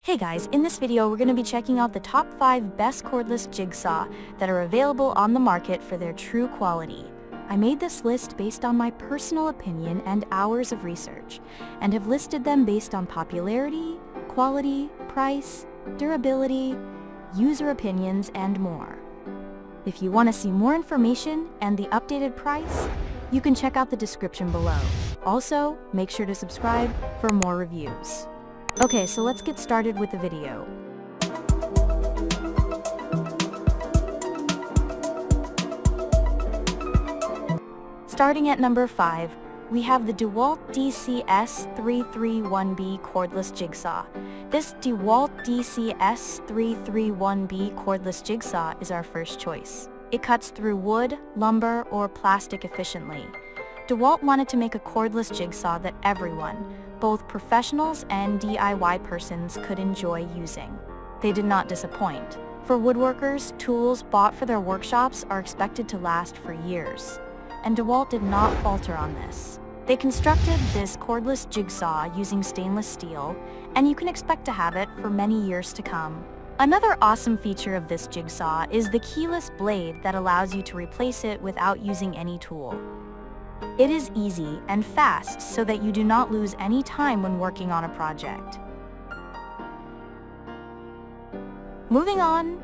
Hey guys, in this video we're going to be checking out the top 5 best cordless jigsaw that are available on the market for their true quality. I made this list based on my personal opinion and hours of research, and have listed them based on popularity, quality, price, durability, user opinions, and more. If you want to see more information and the updated price, you can check out the description below. Also, make sure to subscribe for more reviews. Okay, so let's get started with the video. Starting at number 5, we have the DeWalt DCS3331B cordless jigsaw. This DeWalt DCS3331B cordless jigsaw is our first choice. It cuts through wood, lumber, or plastic efficiently. DeWalt wanted to make a cordless jigsaw that everyone, both professionals and DIY persons, could enjoy using. They did not disappoint. For woodworkers, tools bought for their workshops are expected to last for years, and DeWalt did not falter on this. They constructed this cordless jigsaw using stainless steel, and you can expect to have it for many years to come. Another awesome feature of this jigsaw is the keyless blade that allows you to replace it without using any tool. It is easy and fast so that you do not lose any time when working on a project. Moving on,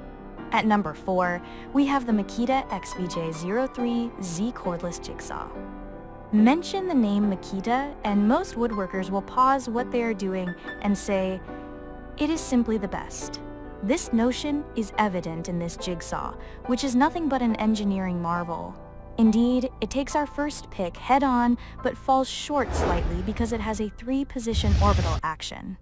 at number 4, we have the Makita XVJ03Z cordless jigsaw. Mention the name Makita and most woodworkers will pause what they are doing and say, "It is simply the best." This notion is evident in this jigsaw, which is nothing but an engineering marvel. Indeed, it takes our first pick head-on, but falls short slightly because it has a 3-position orbital action.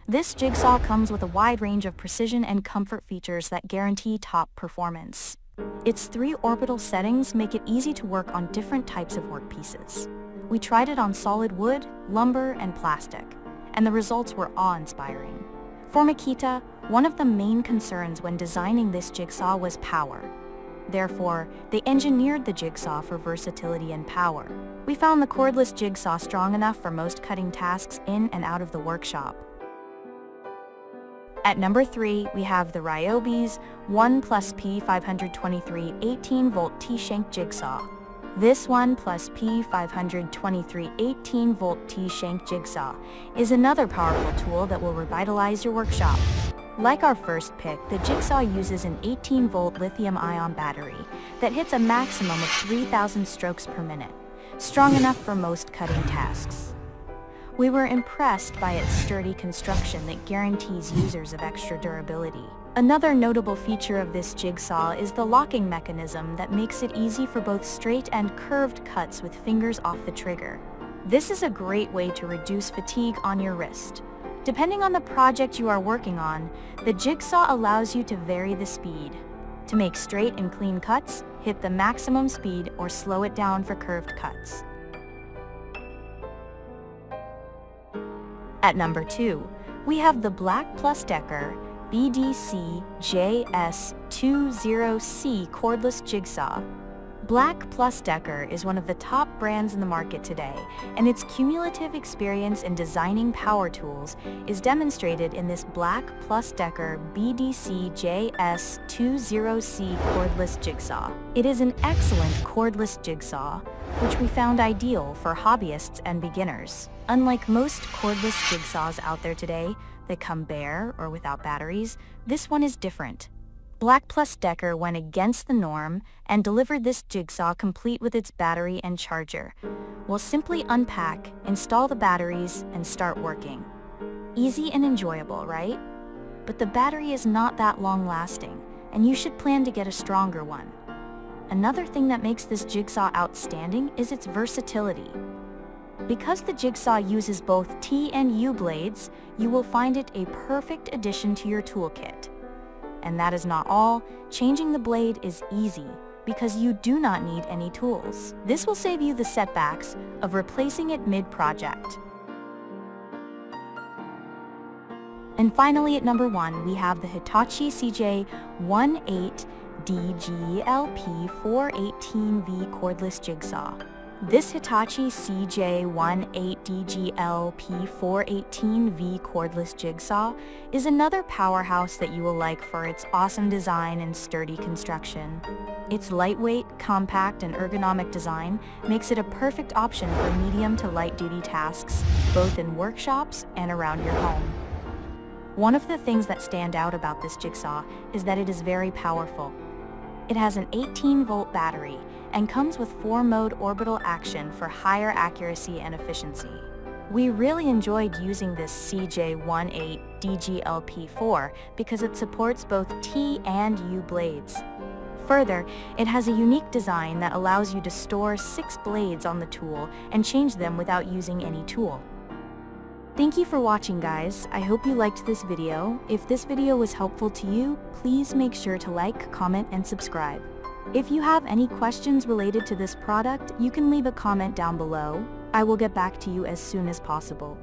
This jigsaw comes with a wide range of precision and comfort features that guarantee top performance. Its 3 orbital settings make it easy to work on different types of workpieces. We tried it on solid wood, lumber, and plastic, and the results were awe-inspiring. For Makita, one of the main concerns when designing this jigsaw was power. Therefore, they engineered the jigsaw for versatility and power. We found the cordless jigsaw strong enough for most cutting tasks in and out of the workshop. At number 3, we have the Ryobi's 1+P 523 18-volt T-Shank jigsaw. This 1+P 523 18-volt T-Shank jigsaw is another powerful tool that will revitalize your workshop. Like our first pick, the jigsaw uses an 18-volt lithium-ion battery that hits a maximum of 3,000 strokes per minute, strong enough for most cutting tasks. We were impressed by its sturdy construction that guarantees users of extra durability. Another notable feature of this jigsaw is the locking mechanism that makes it easy for both straight and curved cuts with fingers off the trigger. This is a great way to reduce fatigue on your wrist. Depending on the project you are working on, the jigsaw allows you to vary the speed. To make straight and clean cuts, hit the maximum speed or slow it down for curved cuts. At number 2, we have the Black Plus Decker BDC JS20C cordless jigsaw. Black Plus Decker is one of the top brands in the market today, and its cumulative experience in designing power tools is demonstrated in this Black Plus Decker BDC JS20C cordless jigsaw. It is an excellent cordless jigsaw, which we found ideal for hobbyists and beginners. Unlike most cordless jigsaws out there today that come bare or without batteries, this one is different. Black Plus Decker went against the norm and delivered this jigsaw complete with its battery and charger. We'll simply unpack, install the batteries, and start working. Easy and enjoyable, right? But the battery is not that long-lasting, and you should plan to get a stronger one. Another thing that makes this jigsaw outstanding is its versatility. Because the jigsaw uses both T and U blades, you will find it a perfect addition to your toolkit. And that is not all. Changing the blade is easy because you do not need any tools. This will save you the setbacks of replacing it mid-project. And finally, at number 1, we have the Hitachi CJ18DGLP418V cordless jigsaw. This Hitachi CJ18DGLP418V cordless jigsaw is another powerhouse that you will like for its awesome design and sturdy construction. Its lightweight, compact, and ergonomic design makes it a perfect option for medium to light-duty tasks, both in workshops and around your home. One of the things that stand out about this jigsaw is that it is very powerful. It has an 18-volt battery and comes with 4-mode orbital action for higher accuracy and efficiency. We really enjoyed using this CJ18DGLP4 because it supports both T and U blades. Further, it has a unique design that allows you to store 6 blades on the tool and change them without using any tool. Thank you for watching, guys. I hope you liked this video. If this video was helpful to you, please make sure to like, comment, and subscribe. If you have any questions related to this product, you can leave a comment down below. I will get back to you as soon as possible.